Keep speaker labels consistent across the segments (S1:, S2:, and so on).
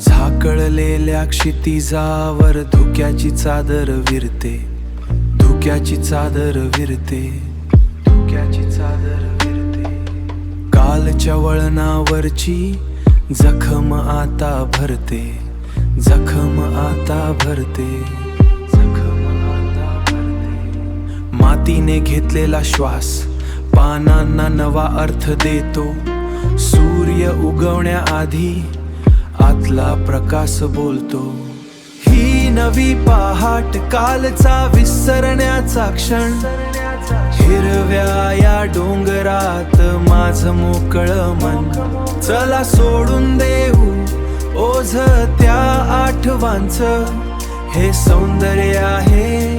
S1: झाकळलेल्या क्षितिजावर धुक्याची चादर विरते, धुक्याची चादर विरते, धुक्याची चादर विरते। कालच्या वळणावरची जखम आता भरते, जखम आता भरते, जखम आता भरते। मातीने घेतलेला श्वास पानांना नवा अर्थ देतो, सूर्य उगवण्याआधी आतला प्रकाश बोलतो। ही नवी पहाट कालचा विसरण्याचा क्षण, हिरव्या या डोंगरात माझं मोकळं मन। चला सोडून देऊ ओझ त्या आठवांचं, हे सौंदर्य आहे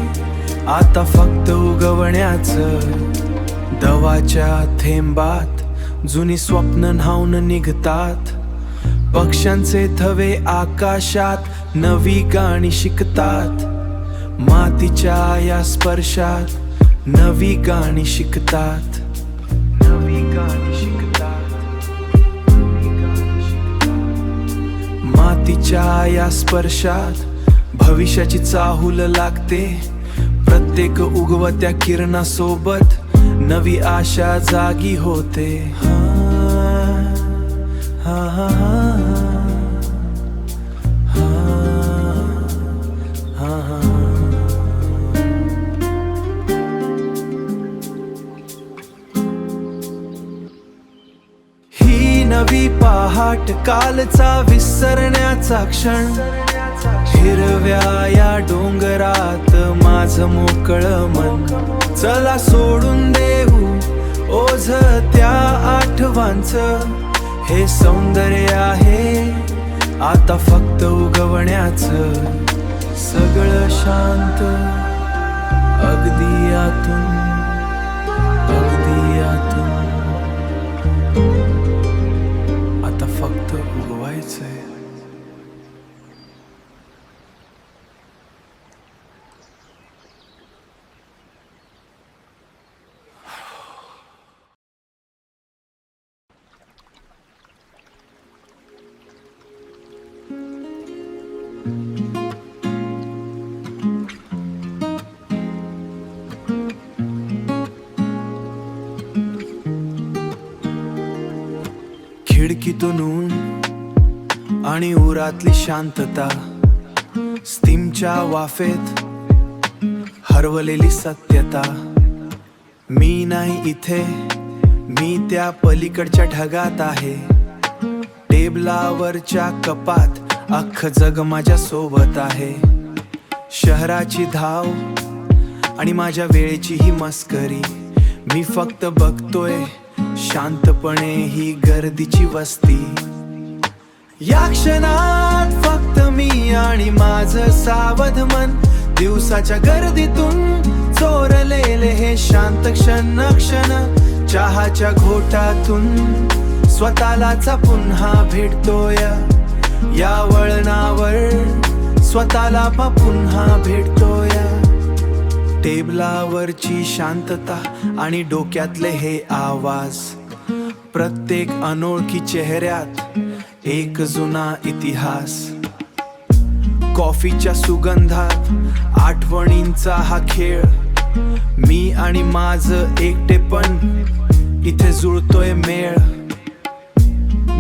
S1: आता फक्त उगवण्याचं। दवाच्या थेंबात जुनी स्वप्न न्हाऊन निघतात, पक्ष्यांचे थवे आकाशात नवी गाणी शिकतात। मातीच्या या स्पर्शात नवी गाणी शिकतात, नवी गाणी शिकतात, नवी गाणी शिकतात। मातीच्या या स्पर्शात भविष्याची चाहूल लागते, प्रत्येक उगवत्या किरणासोबत नवी आशा जागी होते। ही नवी पहाट कालचा विसरण्याचा क्षण, हिरव्या या डोंगरात माझं मोकळं मन। चला सोडून देऊ ओझ त्या आठवांचं, हे सौंदर्य आहे आता फक्त उगवण्याचं। सगळं शांत अगदी आतून, अगदी आतून, आता फक्त उगवायचंय। खिडकीतून ऊन आणि उरातली शांतता, स्टीमच्या वाफेत हरवलेली सत्यता। मी नाही इथे, मी त्या पलीकडच्या ढगात आहे। टेबलावरच्या कपात अख्खं जग माझ्या सोबत आहे। शहराची धाव आणि माझ्या वेळेची ही मस्करी, मी फक्त बघतोय शांतपणे ही गर्दीची वस्ती। या क्षणात फक्त मी आणि माझं सावध मन, दिवसाच्या गर्दीतून चोरलेले हे शांत क्षण क्षण। चहाच्या घोटातून स्वतःलाचा पुन्हा भेटतोय, या वळणावर स्वतःला पुन्हा भेटतोय। टेबलावरची शांतता आणि डोक्यातले हे आवाज, प्रत्येक अनोळखी चेहऱ्यात एक जुना इतिहास। कॉफीच्या सुगंधात आठवणींचा हा खेळ, मी आणि माझं एकटेपण इथे जुळतोय मेळ।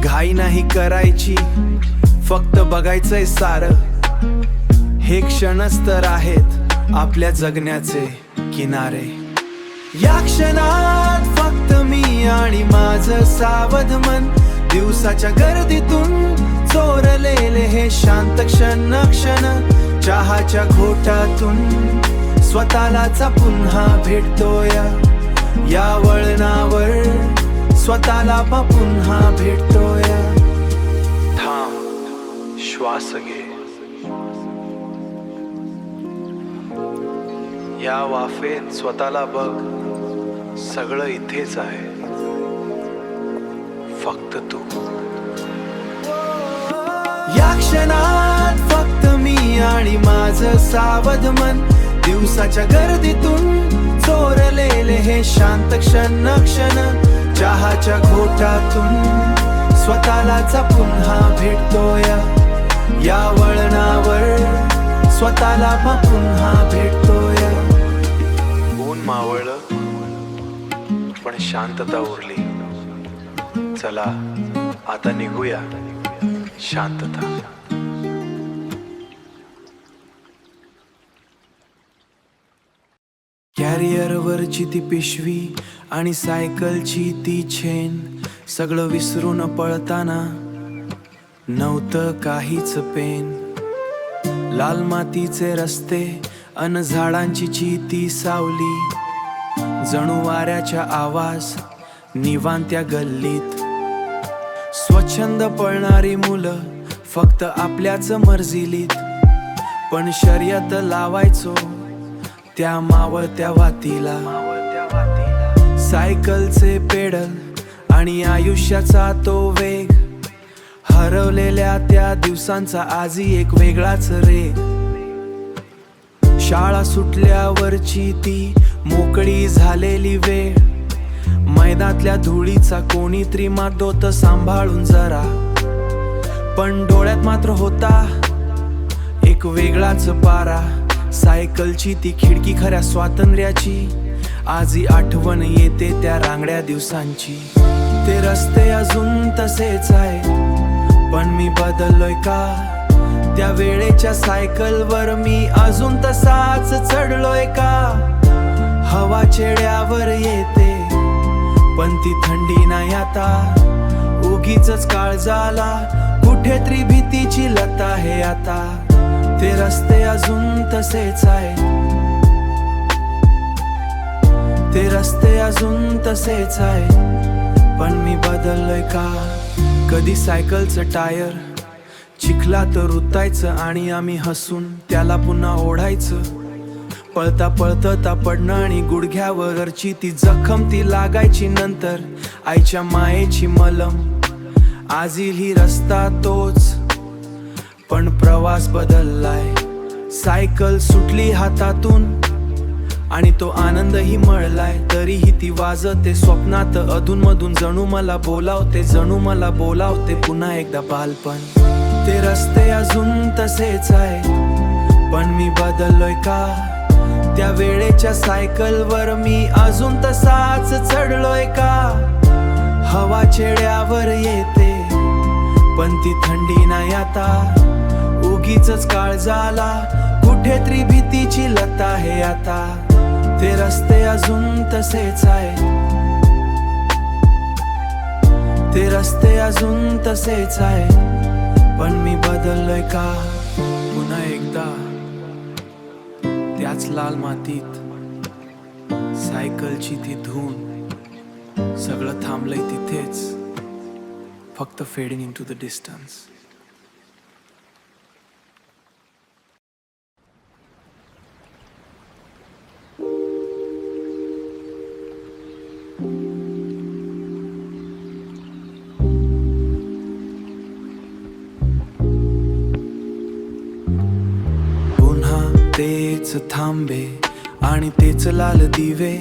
S1: घाई नाही करायची, फक्त बघायचंय सारं, हे क्षणच तर आहेत आपल्या जगण्याचे किनारे। या क्षणात फक्त मी आणि माझं सावध मन, दिवसाच्या गर्दीतून चोरलेले हे शांत क्षण क्षण। चहाच्या घोटातून स्वतःलाचा पुन्हा भेटतोय, या वळणावर स्वतःला पुन्हा भेटतोय। थांब, श्वास घे, या वाफेत स्वतःला बघ, सगळं इथेच आहे, फक्त तू। या क्षणात फक्त मी आणि माझं सावध मन, दिवसाच्या गर्दीतून चोरलेले हे शांत क्षण क्षण। चहाच्या घोटातून स्वतःलाचा पुन्हा भेटतोय, या वळणावर स्वतःला पुन्हा भेटतोय. ऊन मावळलं पण शांतता उरली. चला आता निघूया शांतता. कॅरियरवरची ती पिशवी आणि सायकलची ती चेन, सगळं विसरून पळताना नव्हतं काहीच पेन. लाल मातीचे रस्ते अन झाडांची ती सावली, जणू वाऱ्याच्या आवाज निवांत्या गल्लीत. स्वच्छंद पळणारी मुलं फक्त आपल्याच मर्जीलीत, पण शर्यत लावायचो त्या मावळत्या वातीला. सायकलचे पेडल आणि आयुष्याचा तो वेग, हरवलेल्या त्या दिवसांचा आजी एक वेगळाच रेग. शाळा सुटल्यावरची ती मोकळी झालेली वेळ, मैदानातल्या धुळीचा कोणीतरी मागत सांभाळून जरा. पण डोळ्यात मात्र होता एक वेगळाच पारा. सायकलची ती खिडकी खऱ्या स्वातंत्र्याची, आजी आठवण येते त्या रांगड्या दिवसांची. ते रस्ते अजून तसेच आहेत, पण मी बदललोय का? त्या वेळेच्या सायकलवर मी अजून तसाच चढलोय का? हवा चेहऱ्यावर येते पण ती थंडी नाही आता. उगीचच काळजाला कुठेतरी भीतीची लता आहे आता. ते रस्ते अजून तसेच आहेत, ते रस्ते अजून तसेच आहेत, पण मी बदललोय का? कधी सायकलचं टायर चिखलात रुतायचं आणि आम्ही हसून त्याला पुन्हा ओढायचं. पळता पळता पडणं आणि गुडघ्यावरची ती जखम ती लागायची. नंतर आईच्या मायेची मलम. आजही रस्ता तोच पण प्रवास बदललाय. सायकल सुटली हातातून आणि तो आनंदही मळलाय. तरीही ती वाजते स्वप्नात अधूनमधून, जणू मला बोलावते, जणू मला बोलावते पुन्हा एकदा बालपण. ते रस्ते अजून तसेच आहे, पण मी बदललोय का? त्या वेळेच्या सायकलवर मी अजून तसाच चढलोय का? हवा चेहऱ्यावर येते पण ती थंडी नाही आता. उगीचच काळजाला कुठेतरी भीतीची लता आहे आता. ते रस्ते अजून तसेच आहे, ते रस्ते अजून तसेच आहे, पण मी बदललोय का? पुन्हा एकदा त्याच लाल मातीत सायकलची ती धून, सगळं थांबलंय तिथेच, फक्त fading into the distance. पुन्हा तेच थांबे आणि तेच लाल दिवे,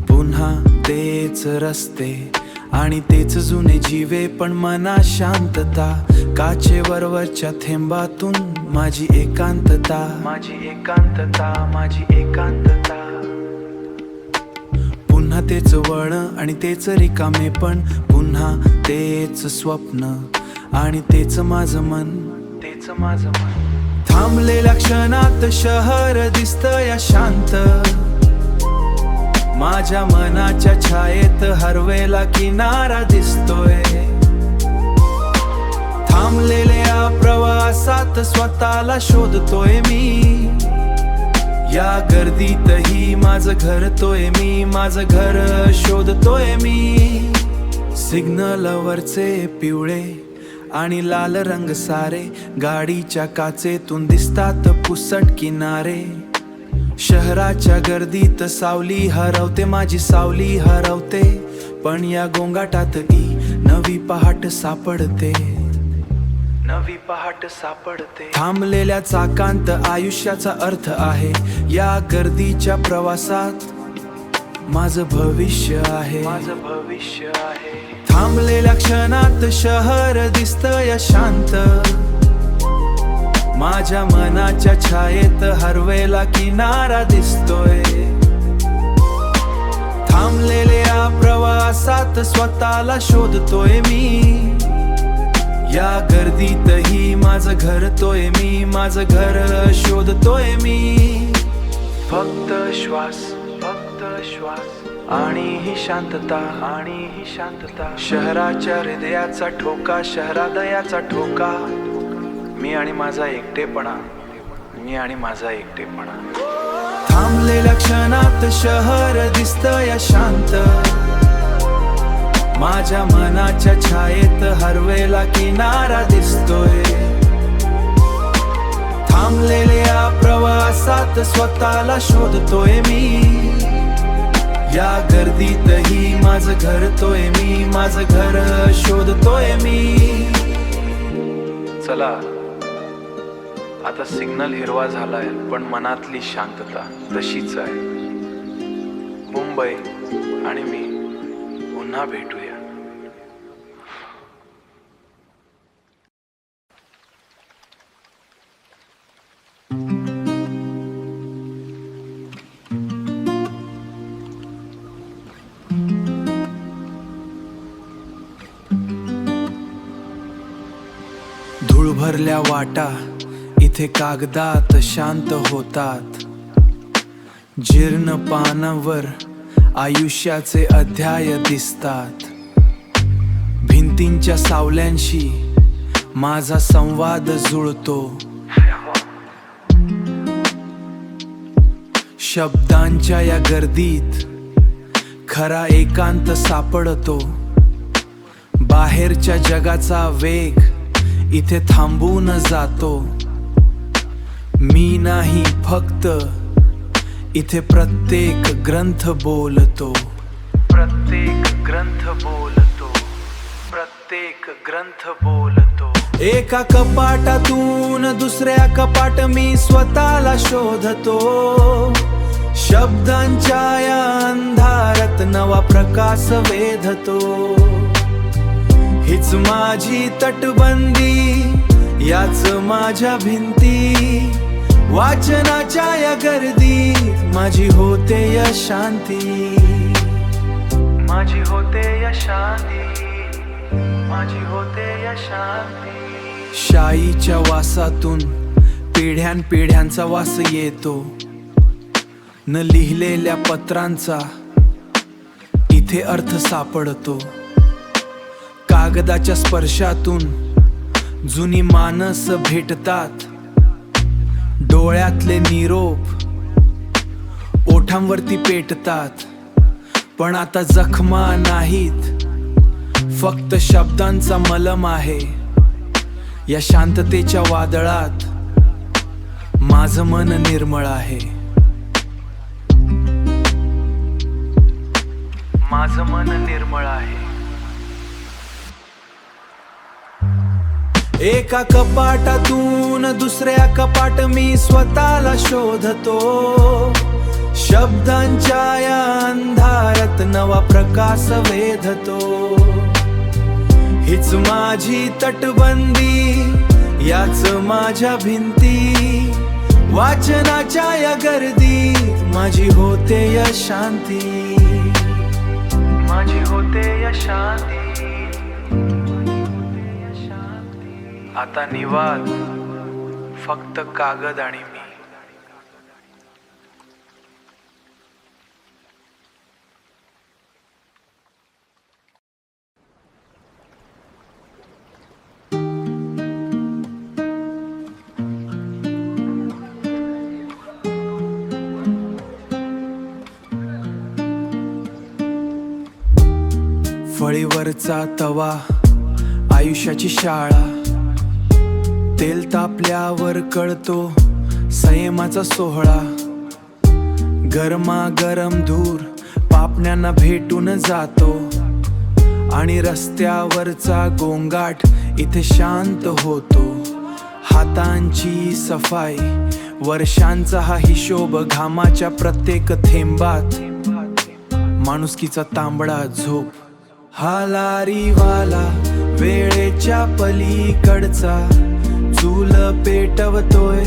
S1: पुन्हा तेच रस्ते आणि तेच जुने जीवे. पण मनात शांतता, काचेवरच्या थेंबातून माझी एकांतता, माझी एकांतता, माझी एकांतता. पुन्हा तेच वळण आणि तेच रिकामे, पण पुन्हा तेच स्वप्न आणि तेच माझं मन, तेच माझं मन. थांबलेल्या क्षणात शहर दिसतंय शांत, माझ्या मनाच्या छायेत हरवेला किनारा दिसतोय. थांबलेल्या प्रवासात स्वतःला शोधतोय मी, या गर्दीतही माझं घर तोय मी, माझं घर शोधतोय मी. सिग्नलवरचे पिवळे आणि लाल रंग सारे, गाडीच्या काचेतून दिसतात पुसट किनारे. शहराच्या गर्दीत सावली हरवते, माझी सावली हरवते, पण या गोंगाटातही नवी पहाट सापडते, नवी पहाट सापडते. थांबलेल्या चाकांत आयुष्याचा अर्थ आहे, या गर्दीच्या प्रवासात माझं भविष्य आहे, माझं भविष्य आहे. थांबलेल्या क्षणात शहर दिसतंय शांत, माझ्या मनाच्या छायेत हरवेला किनारा दिसतोय. थांबलेल्या प्रवासात स्वतःला शोधतोय मी, या गर्दीतही माझं घर तोय मी, माझं घर शोधतोय मी. फक्त श्वास, फक्त श्वास आणि ही शांतता, आणि ही शांतता. शहराच्या हृदयाचा ठोका, शहरादयाचा ठोका. मी आणि माझा एकटेपणा, मी आणि माझा एकटेपणा. थांबलेल्या क्षणात शहर दिसतंय शांत, माझ्या मनाच्या छायेत हरवेला किनारा दिसतोय. थांबलेल्या प्रवासात स्वतःला शोधतोय मी, या गर्दीतही माझं घर तोय मी, माझं घर शोधतोय मी. चला आता सिग्नल हिरवा झालाय, पण मनातली शांतता तशीच आहे. मुंबई आणि मी पुन्हा भेटूया. धूळ भरल्या वाटा इथे कागदात शांत होतात, जीर्ण पानावर आयुष्याचे अध्याय दिसतात. भिंतींच्या सावल्यांशी माझा संवाद जुळतो, शब्दांच्या या गर्दीत खरा एकांत सापडतो. बाहेरच्या जगाचा वेग इथे थांबून जातो. मी नाही फक्त इथे प्रत्येक ग्रंथ बोलतो, प्रत्येक ग्रंथ बोलतो, प्रत्येक ग्रंथ बोलतो. एका कपाटातून दुसऱ्या कपाट मी स्वतःला शोधतो. शब्दांच्या या अंधारात नवा प्रकाश वेधतो. हीच माझी तटबंदी, याच माझ्या भिंती. वाचनाच्या या गर्दीत माझी होते या शांती, माझी होते या शांती, माझी होते या शांती. शाईच्या वासातून पिढ्यानपिढ्यांचा वास येतो. न लिहिलेल्या पत्रांचा इथे अर्थ सापडतो. कागदाच्या स्पर्शातून जुनी मानस भेटतात. डोळ्यातले निरोप ओठांवरती पेटतात. पण आता जखमा नाहीत, फक्त शब्दांचा मलम आहे. या शांततेच्या वादळात माझं मन निर्मळ आहे, माझं मन निर्मळ आहे. एका कपाटातून दुसऱ्या कपाट मी स्वतःला शोधतो. शब्दांच्या या अंधारात नवा प्रकाश वेधतो. हीच माझी तटबंदी, याच माझ्या भिंती. वाचनाच्या या गर्दीत माझी होते या शांती, माझी होते या शांती. आता निवांत फक्त कागद आणि मी. फळीवरचा तवा, आयुष्याची शाळा. तेल तापल्यावर कळतो संयमाचा सोहळा. गरमागरम धूर पापण्यांना भेटून जातो. आणि रस्त्यावरचा गोंगाट इथे शांत होतो. हातांची सफाई, वर्षांचा हा हिशोब. घामाच्या प्रत्येक थेंबात माणुसकीचा तांबडा झोप. हा लारीवाला वेळेच्या पलीकडचा चूल पेटवतोय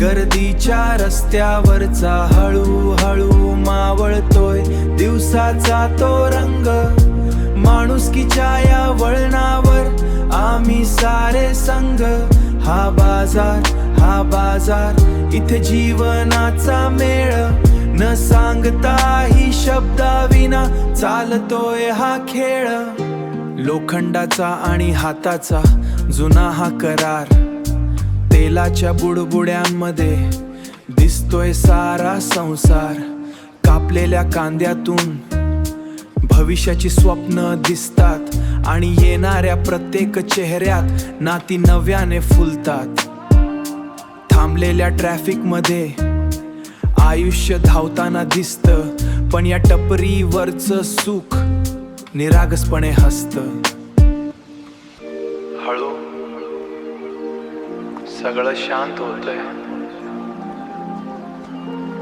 S1: गर्दीच्या रस्त्यावरचा, हळूहळू मावळतोय दिवसाचा तो रंग, माणुसकीच्या या वळणावर आम्ही सारे संग. हा बाजार इथे जीवनाचा मेळ, न सांगताही शब्दाविना चालतोय हा खेळ. लोखंडाचा आणि हाताचा जुना हा करार, तेलाच्या बुडबुड्यांमध्ये दिसतोय सारा संसार. कापलेल्या कांद्यातून भविष्याची स्वप्न दिसतात आणि येणाऱ्या प्रत्येक चेहऱ्यात नाती नव्याने फुलतात. थांबलेल्या ट्रॅफिक मध्ये आयुष्य धावताना दिसतं, पण या टपरीवरचं सुख निरागसपणे हसतं. हळू सगळं शांत होतंय,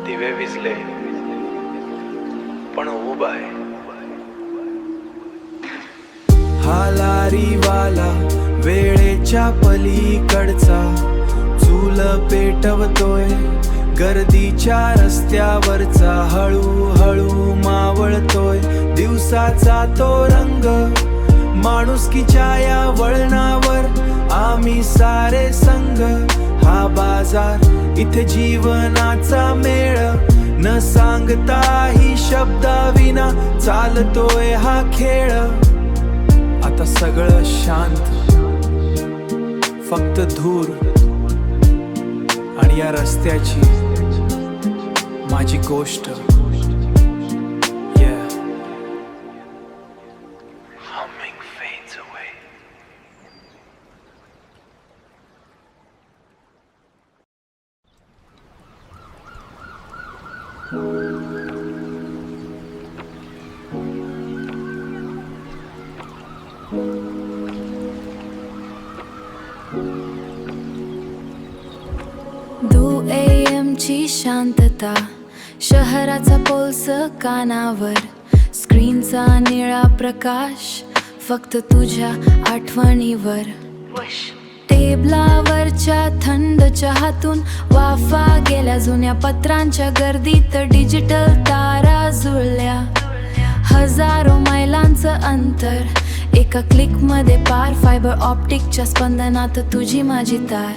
S1: दिवे विझले पण उभा आहे. हा लारीवाला वेळेच्या पलीकडचा चूल पेटवतोय गर्दीच्या रस्त्यावरचा, हळूहळू मावळतोय दिवसाचा तो रंग, माणुसकीच्या या वळणावर आम्ही सारे संग. हा बाजार इथे जीवनाचा मेळ, न सांगताही शब्दाविना चालतोय हा खेळ. आता सगळं शांत, फक्त धूर आणि या रस्त्याची माझी गोष्ट. Humming fades away.
S2: ची शांतता, शहराचा पोल्स कानावर, स्क्रीनचा निळा प्रकाश फक्त तुझ्या आठवणीवर. टेबलावरच्या थंड चहातून वाफा गेल्या, जुन्या पत्रांच्या गर्दीत डिजिटल तारा जुळल्या. हजारो मैलांचं अंतर एका क्लिक मध्ये पार, फायबर ऑप्टिकच्या स्पंदनात तुझी माझी तार.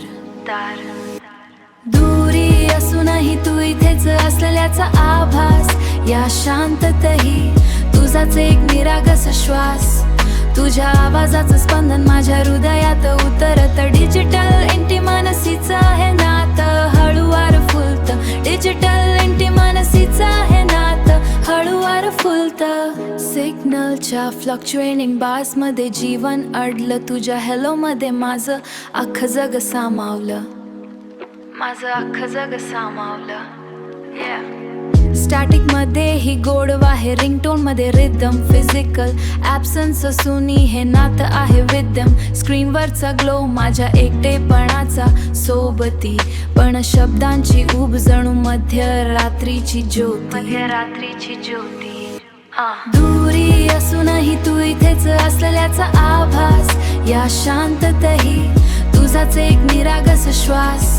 S2: दुरी असूनही तू इथेच असलेल्याचा आभास, या शांततेही तुझाच एक निरागस श्वास. तुझ्या आवाजाचं स्पंदन माझ्या हृदयात उतरत, डिजिटल इंटिमानसीचं हे नातं हळूवार फुलतं. डिजिटल इंटिमानसीचं हे नातं हळूवार फुलतं. सिग्नलच्या फ्लक्च्युएटिंग बार्स मध्ये जीवन अडलं, तुझ्या हॅलो मध्ये माझं अख्खं जग सामावलं. स्टॅटिक मध्ये ही गोडवा आहे, रिंगटोन मध्ये रिदम, फिजिकल ॲब्सन्स असूनही हे नातं आहे विद्यम. स्क्रीनवरचा ग्लो माझ्या एकटेपणाचा सोबती, पण शब्दांची ऊब जणू मध्यरात्रीची ज्योती. दुरी असूनही तू इथेच असलेल्याचा आभास, या शांततेही तुझाच एक निरागस श्वास.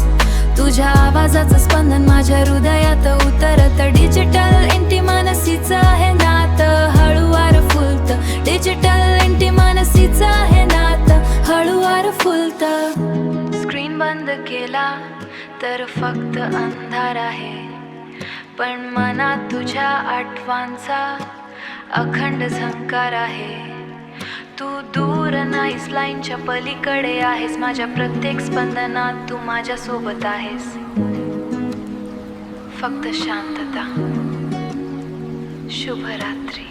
S2: तुझ्या आवाजाचं स्पंदन माझ्या हृदयात उतरत, डिजिटल इंटिमानसीचं हे नातं हळूवार फुलतं. डिजिटल इंटिमानसीचं हे नातं हळूवार फुलतं. स्क्रीन बंद केला तर फक्त अंधार आहे, पण मनात तुझ्या आठवांचा अखंड झंकार आहे. तू दूर नाहीस, लाईनच्या पलीकडे आहेस, माझ्या प्रत्येक स्पंदनात तू माझ्या सोबत आहेस. फक्त शांतता. शुभरात्री.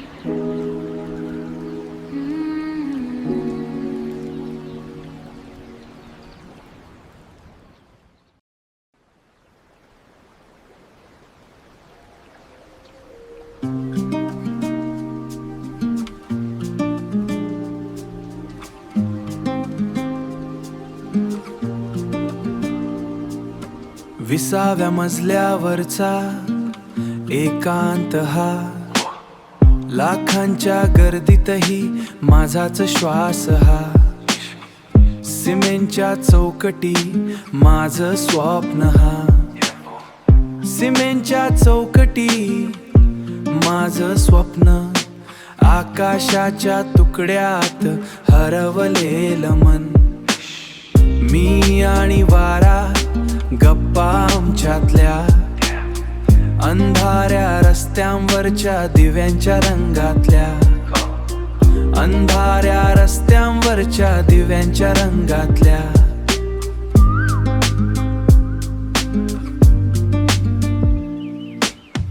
S1: विसाव्या मजल्यावरचा एकांत हा लाखांच्या गर्दीतही माझाच श्वास हा, सिमेंटच्या चौकटी माझं स्वप्न हा, सिमेंटच्या चौकटी माझं स्वप्न, आकाशाच्या तुकड्यात हरवलेलं मन, मी आणि वारा गप्पा आमच्यातल्या, अंधाऱ्या रस्त्यांवरच्या दिव्यांच्या रंगातल्या, अंधाऱ्या रस्त्यांवरच्या दिव्यांच्या रंगातल्या.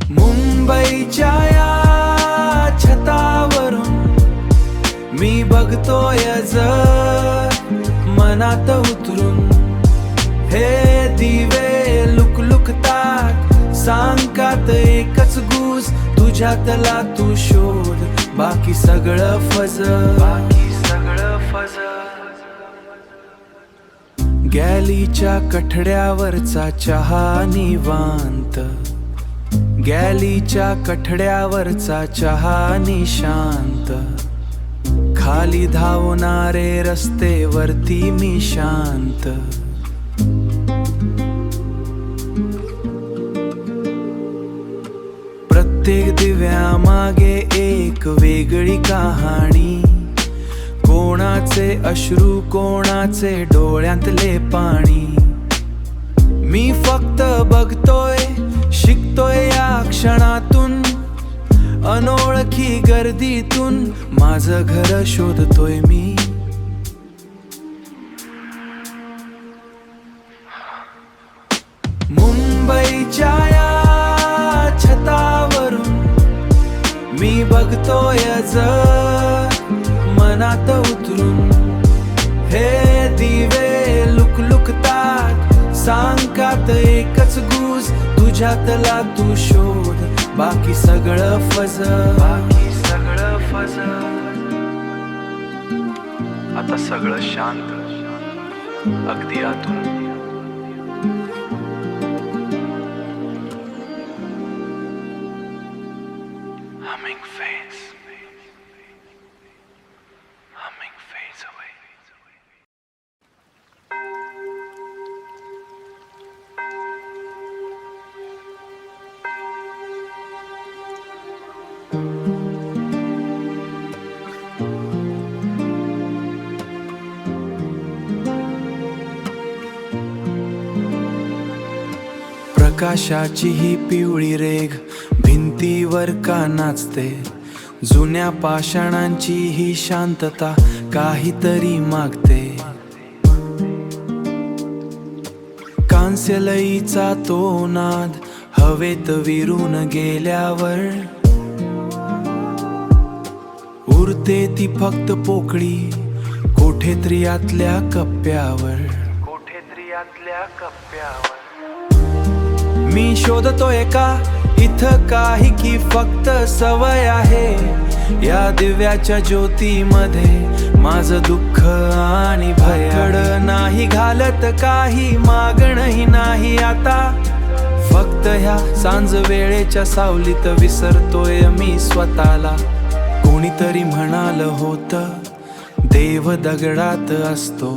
S1: मुंबईच्या या छतावरून मी बघतोय जग मनात उतरून, हे दिवे लुकलुकतात सांकात एकच गूज, तुझ्यातला तू शोध बाकी सगळं फज, बाकी सगळं फज. गॅलीच्या कठड्यावरचा चहा निवांत, गॅलीच्या कठड्यावरचा चहा निशांत, खाली धावणारे रस्ते वरती मी शांत. प्रत्येक दिव्यामागे एक वेगळी कहाणी, कोणाचे अश्रू कोणाचे डोळ्यातले पाणी, मी फक्त बघतोय शिकतोय या क्षणातून, अनोळखी गर्दीतून माझं घर शोधतोय मी. मुंबईच्या या छतावरून मी बघतोय जग मनात उतरून, हे दिवे लुकलुकतात सांकात एकच गूज, तुझ्यातला तू शोध बाकी सगळं फज, बाकी सगळं फज. आता सगळं शांत अगदी आतून. Humming fades. Humming fades away. प्रकाशाची ही पिवळी रेघ भिंतीवर का नाचते, जुन्या पाषाणांची ही शांतता काहीतरी मागते. कांस्यलईचा तो नाद हवेत विरून गेल्यावर, उरते ती फक्त पोकळी कोठेतरी आतल्या कप्प्यावर, कोठेतरी आतल्या कप्प्यावर. मी शोधतोय का इथं काही की फक्त सवय आहे, या दिव्याच्या ज्योतीमध्ये माझं दुःख आणि भयड नाही घालत काही, मागणही नाही आता, फक्त ह्या सांज वेळेच्या सावलीत विसरतोय मी स्वतःला. कोणीतरी म्हणालं होतं देव दगडात असतो,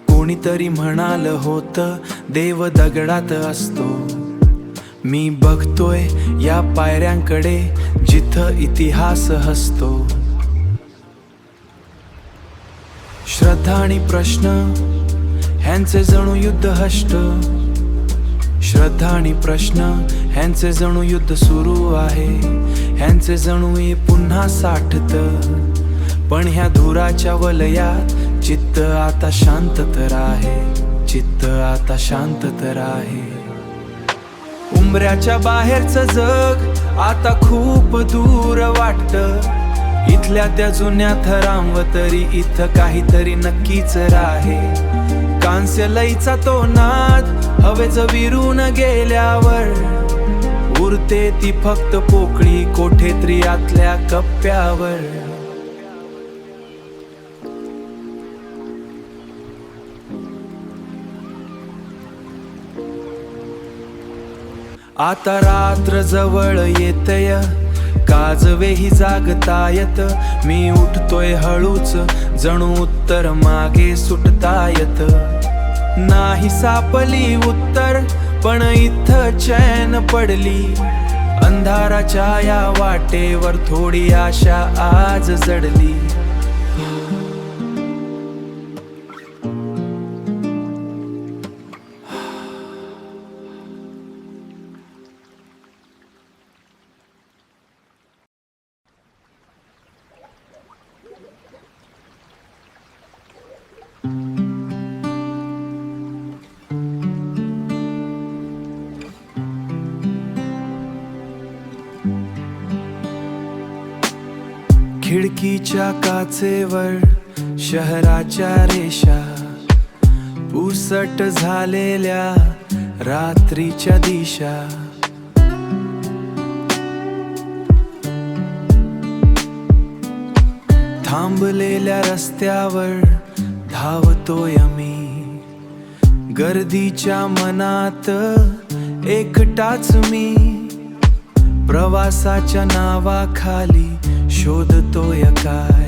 S1: कोणीतरी म्हणालं होतं देव दगडात असतो. मी बघतोय या पायऱ्यांकडे जिथं इतिहास हसतो. श्रद्धा आणि प्रश्न ह्यांचे जणू युद्ध हष्ट, श्रद्धा आणि प्रश्न ह्यांचे जणू युद्ध सुरू आहे, ह्यांचे जणू हे पुन्हा साठत. पण ह्या धुराच्या वलयात चित्त आता शांत तर आहे, चित्त आता शांत तर आहे. उंबऱ्याच्या बाहेरचं जग आता खूप दूर वाटतं, इथल्या त्या जुन्या थरांवर तरी इथं काहीतरी नक्कीच राहे. कांस्यलईचा तो नाद हवेच विरून गेल्यावर, उरते ती फक्त पोकळी कोठेतरी आतल्या कप्प्यावर. आता रात्र जवळ येतय, काजवेही जागतायत, मी उठतोय हळूच जणू उत्तर मागे सुटतायत. नाही सापली उत्तर पण इथं चैन पडली, अंधाराच्या या वाटेवर थोडी आशा आज जडली. खिडकीच्या काचेवर शहराच्या रेषा, पुसट झालेल्या रात्रीच्या दिशा. थांबलेल्या रस्त्यावर धावतोय मी, गर्दीच्या मनात एकटाच मी. प्रवासाच्या नावाखाली शोधतोय काय,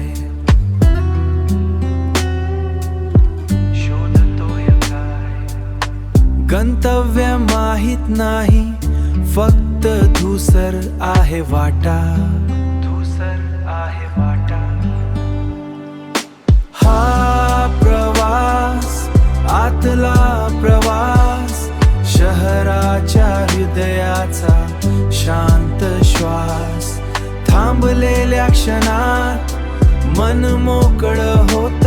S1: गंतव्य माहित नाही, फक्त धूसर आहे वाटा, धूसर आहे वाटा. हा प्रवास आतला प्रवास, शहराच्या हृदयाचा शांत श्वास. थांबलेल्या क्षणात मन मोकळं होत,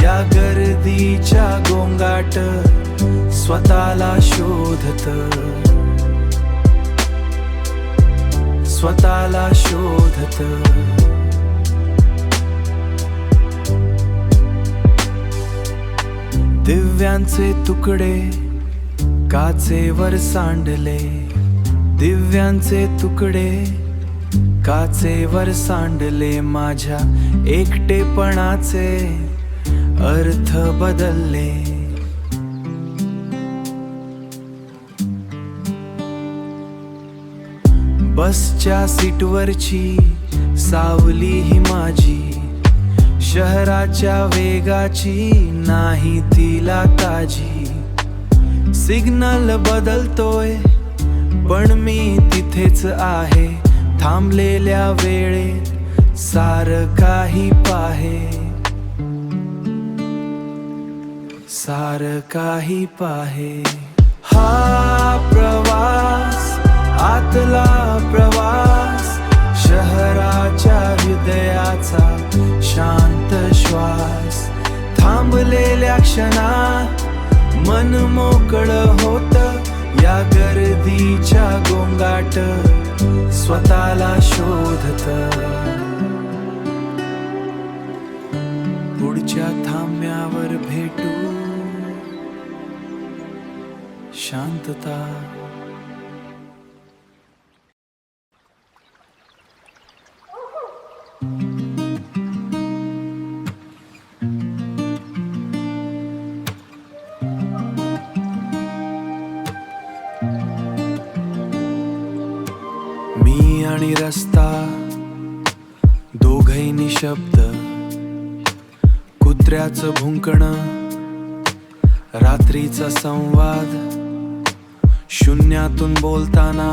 S1: या गर्दीच्या गोंगाट स्वतःला शोधत, स्वतःला शोधत. दिव्यांचे तुकडे काचेवर सांडले, दिव्यांचे तुकडे काचेवर सांडले. माझ्या एकटेपणाचे अर्थ बदलले. बसच्या सीटवरची सावली ही माझी, शहराच्या वेगाची नाही तिला ताजी. सिग्नल बदलतोय पण मी तिथेच आहे, थांबलेल्या वेळेत सारं काही पाहे, सारं काही पाहे. हा प्रवास आतला प्रवास, शहराच्या हृदयाचा शांत श्वास. थांबलेल्या क्षणात मन मोकळं होत, या गर्दीच्या गोंगाट स्वतःला शोधत. पुढच्या थांब्यावर भेटू, शांतता. मी आणि रस्ता दोघही निशब्द, कुत्र्याचं भुंकणं, रात्रीचा संवाद. शून्यातून बोलताना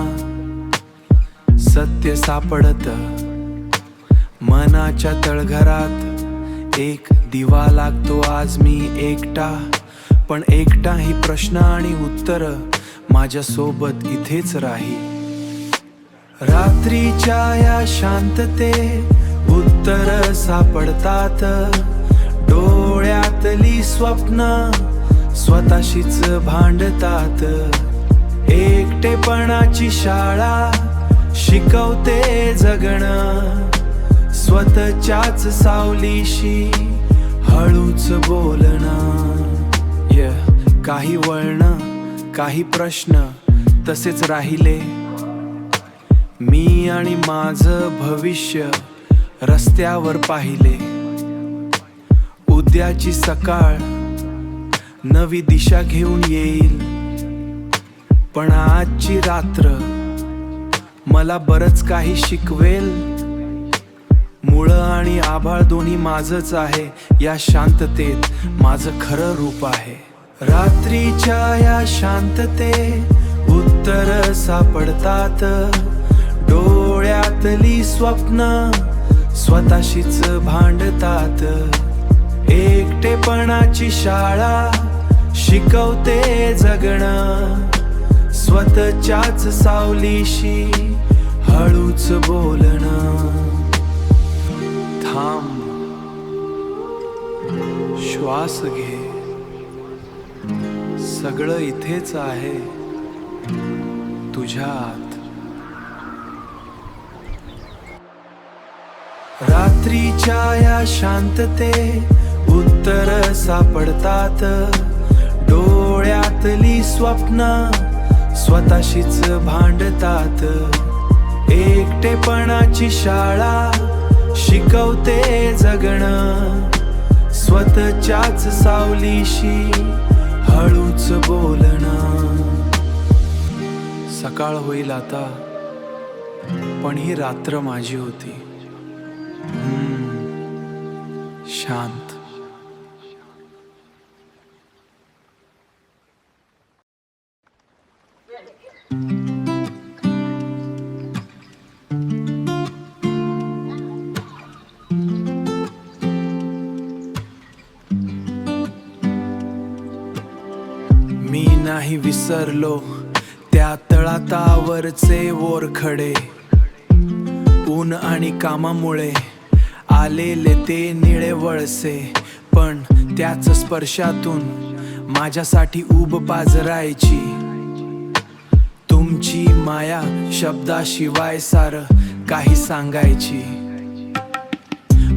S1: सत्य सापडत, मनाच्या तळघरात एक दिवा लागतो. आज मी एकटा, पण एकटा ही प्रश्न आणि उत्तर माझ्या सोबत इथेच राही. रात्रीच्या या शांततेत उत्तर सापडतात, डोळ्यातली स्वप्न स्वतःशीच भांडतात. एकटेपणाची शाळा शिकवते जगणं, स्वतःच्याच सावलीशी हळूच बोलणं. काही वळणं, काही प्रश्न तसेच राहिले. मी आणि माझं भविष्य रस्त्यावर पाहिले. उद्याची सकाळ नवी दिशा घेऊन येईल, पण आजची रात्र मला बरंच काही शिकवेल. मुळं आणि आभाळ दोन्ही माझंच आहे, या शांततेत माझं खरं रूप आहे. रात्रीच्या या शांततेत उत्तर सापडतात, डोळ्यातली स्वप्न स्वतःशीच भांडतात. एकटेपणाची शाळा शिकवते जगणं, स्वतःच्याच सावलीशी हळूच बोलणं. थांब, श्वास घे, सगळं इथेच आहे तुझ्या आत. रात्रीच्या या शांततेत उत्तर सापडतात, डोळ्यातली स्वप्न स्वतःशीच भांडतात. एकटेपणाची शाळा शिकवते जगणं, स्वतःच्याच सावलीशी हळूच बोलणं. सकाळ होईल आता, पण ही रात्र माझी होती शांत. मी नाही विसरलो त्या तळातावरचे वोरखडे, ऊन आणि कामामुळे आलेले ते निळे वळसे. पण त्याच स्पर्शातून माझ्यासाठी ऊब पाजरायची. तुमची माया शब्दाशिवाय सारं काही सांगायची.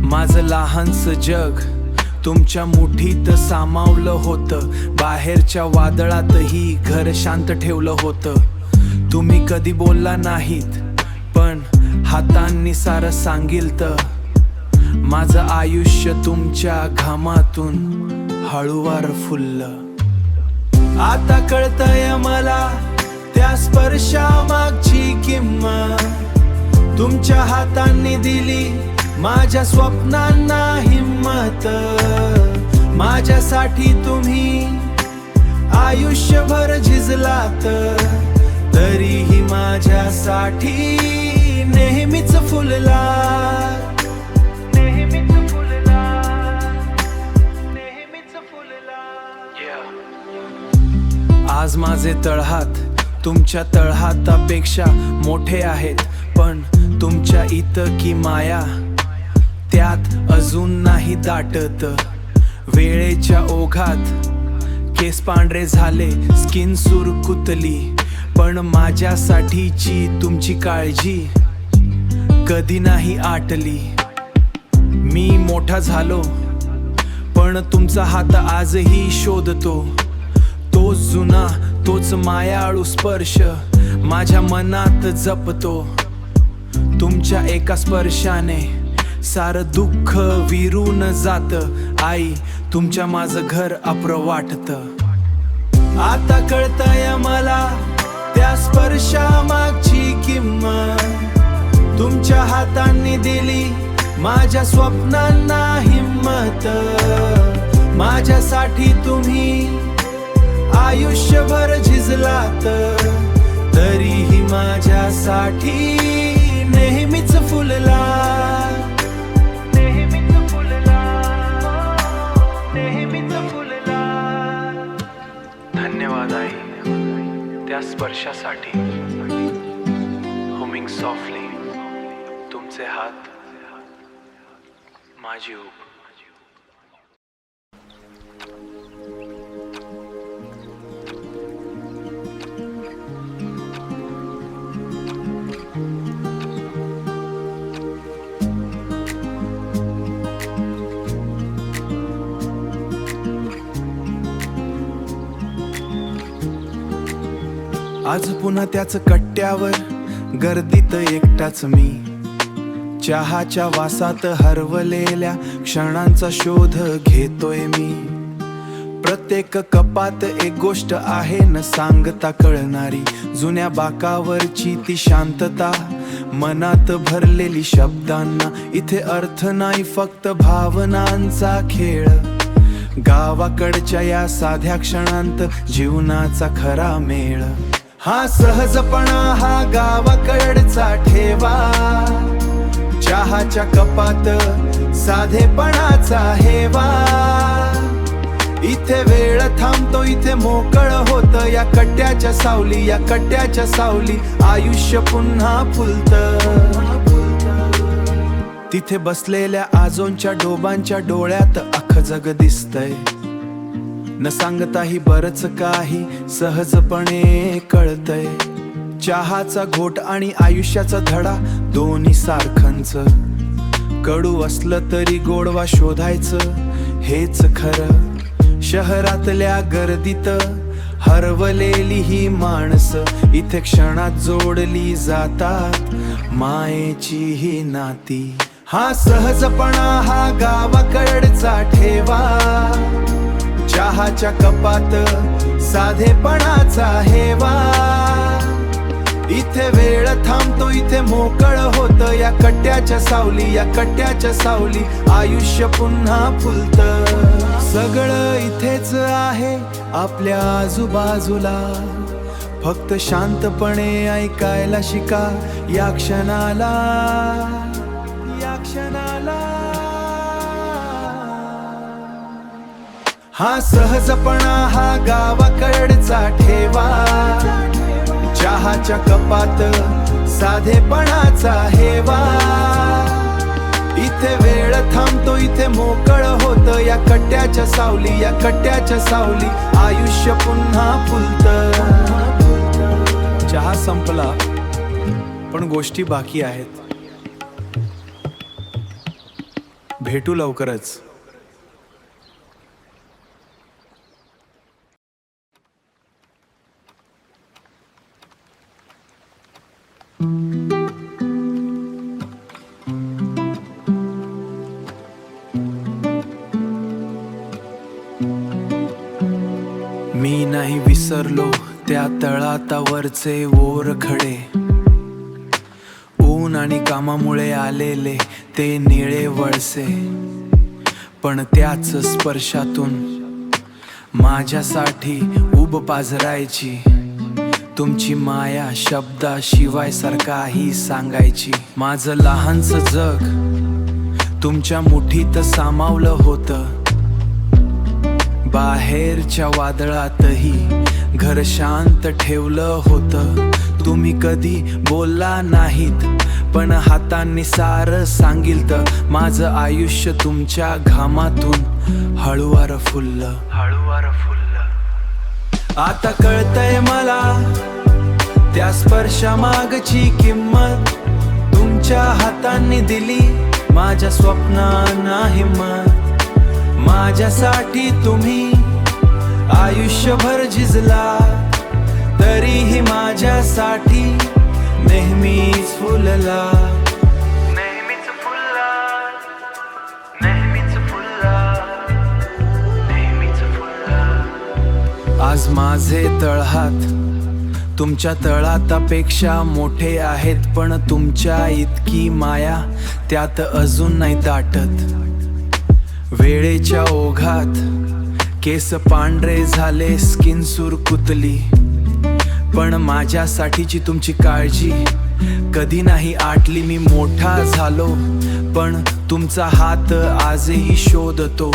S1: माझं लहानसं जग तुमच्या मुठीत सामावलं होतं, बाहेरच्या वादळातही घर शांत ठेवलं होतं. तुम्ही कधी बोलला नाहीत, पण हातांनी सारं सांगितलं. माझं आयुष्य तुमच्या घामातून हळूवार फुललं. आता कळतंय मला त्या स्पर्शामागची किंमत, तुमच्या हातांनी दिली माझ्या स्वप्नांना हिम्मत. माझ्यासाठी तुम्ही आयुष्यभर झिजलात, तरीही माझ्यासाठी नेहमीच फुलला. आज माझे तळहात तुमच्या तळहातापेक्षा मोठे आहेत, पण तुमच्या इतकी माया त्यात अजून नाही दाटत. वेळेच्या ओघात केस पांढरे झाले, स्किन सुरकुतली, पण माझ्यासाठीची तुमची काळजी कधी नाही आटली. मी मोठा झालो, पण तुमचा हात आजही शोधतो. तोच जुना, तोच मायाळू स्पर्श माझ्या मनात जपतो. तुमच्या एका स्पर्शाने सारं दुःख विरून जात. आई, तुमच्या माझं घर अप्र वाटत. आता कळतंय मला त्या स्पर्शामागची किंमत, तुमच्या हातांनी दिली माझ्या स्वप्नांना हिम्मत. माझ्यासाठी तुम्ही आयुष्यभर झिजलात, तरीही माझ्यासाठी नेहमीच फुलला. धन्यवाद आई त्या स्पर्शासाठी. हुमिंग सॉफ्टली, तुमचे हात माझी ऊब. आज पुन्हा त्याच कट्ट्यावर गर्दीत एकटाच मी, चहाच्या वासात हरवलेल्या क्षणांचा शोध घेतोय मी. प्रत्येक कपात एक गोष्ट आहे न सांगता कळणारी, जुन्या बाकावरची ती शांतता, मनात भरलेली शब्दांना इथे अर्थ नाही, फक्त भावनांचा खेळ. गावाकडच्या या साध्या क्षणांत जीवनाचा खरा मेळ. हा सहजपणा, हा गावाकडचा ठेवा, चहाच्या कपात साधेपणाचा हेवा. इथे वेळ थांबतो, इथे मोकळ होत, या कट्ट्याच्या सावली, या कट्ट्याच्या सावली आयुष्य पुन्हा फुलतं. तिथे बसलेल्या आजोंच्या डोबांच्या डोळ्यात अख्खं जग दिसतंय, न सांगताही बरच काही सहजपणे कळतंय. चहाचा घोट आणि आयुष्याचा धडा दोन्ही सारखंच, कडू असलं तरी गोडवा शोधायचं हेच खरं. शहरातल्या गर्दीत हरवलेली ही माणसं इथे क्षणात जोडली जातात, मायेची ही नाती. हा सहजपणा, हा गावाकडचा ठेवा, चहाच्या कपात साधेपणाचा हेवा. इथे वेळ थांबतो, इथे मोकळ होत, या कट्ट्याच्या सावली, या कट्ट्याच्या सावली आयुष्य पुन्हा फुलतं. सगळं इथेच आहे आपल्या आजूबाजूला, फक्त शांतपणे ऐकायला शिका या क्षणाला, या क्षणाला. हा सहजपणा, हा गावाकडचा ठेवा, चहाच्या कपात साधेपणाचा हेवा. इथे वेळ थांबतो, इथे मोकळ होत, या कट्ट्याच्या सावली, या कट्ट्याच्या सावली आयुष्य पुन्हा फुलतं. चहा संपला पण गोष्टी बाकी आहेत. भेटू लवकरच. मी नाही विसरलो त्या तळातावरचे ओर खडे, ऊन आणि कामामुळे आलेले ते निळे वळसे. पण त्याच स्पर्शातून माझ्यासाठी उब पाझरायची तुमची माया, शब्दाशिवाय सारखाही सांगायची. माझं लहानसं जग तुमच्या मुठीत सामावलं होतं, बाहेरच्या वादळातही घर शांत ठेवलं होतं. तुम्ही कधी बोलला नाहीत पण हातांनी सारं सांगितलं. माझं आयुष्य तुमच्या घामातून हळूवार फुललं, हळूवार फुललं. आता कळतंय मला त्या स्पर्शामागची किंमत, तुमच्या हातांनी दिली माझ्या स्वप्नांना हिंमत. माझ्यासाठी तुम्ही आयुष्यभर झिजला, तरीही माझ्यासाठी नेहमीच फुलला, नेहमीच फुलला, नेहमीच फुलला, नेहमीच फुलला. आज माझे तळहात तुमच्या तळहातापेक्षा मोठे आहेत, पण तुमच्या इतकी माया त्यात अजून नाही दाटत. वेळेच्या ओघात केस पांढरे झाले, स्किन सुरकुतली, पण माझ्यासाठीची तुमची काळजी कधी नाही आटली. मी मोठा झालो पण तुमचा हात आजही शोधतो,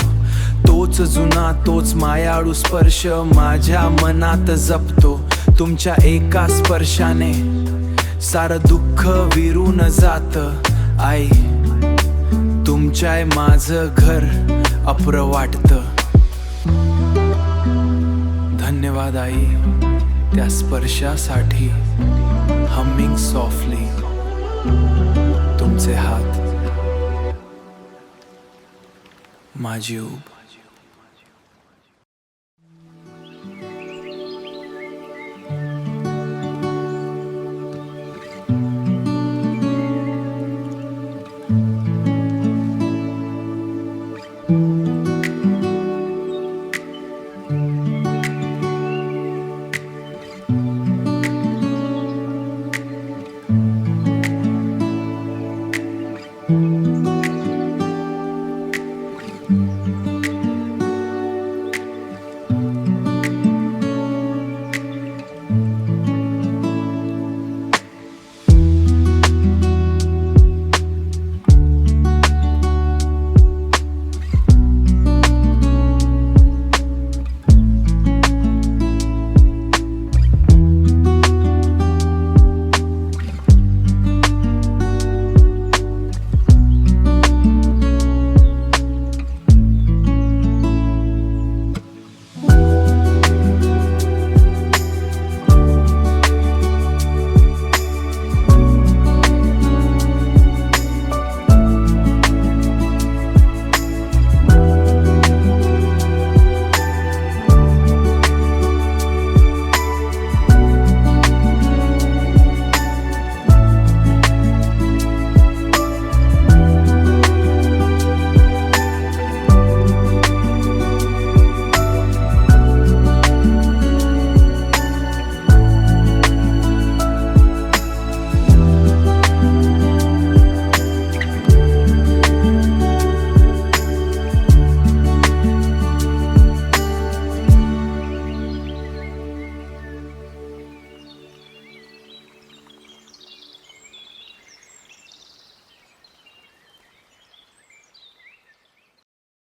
S1: तोच जुना, तोच मायाळू स्पर्श माझ्या मनात जपतो. तुमच्या एका स्पर्शाने सारं दुःख विरून जातं. आई, तुमच्या माझं घर अप्र वाटतं. धन्यवाद आई त्या स्पर्शासाठी. हमिंग सॉफ्टली तुमचे हात माझी ऊब.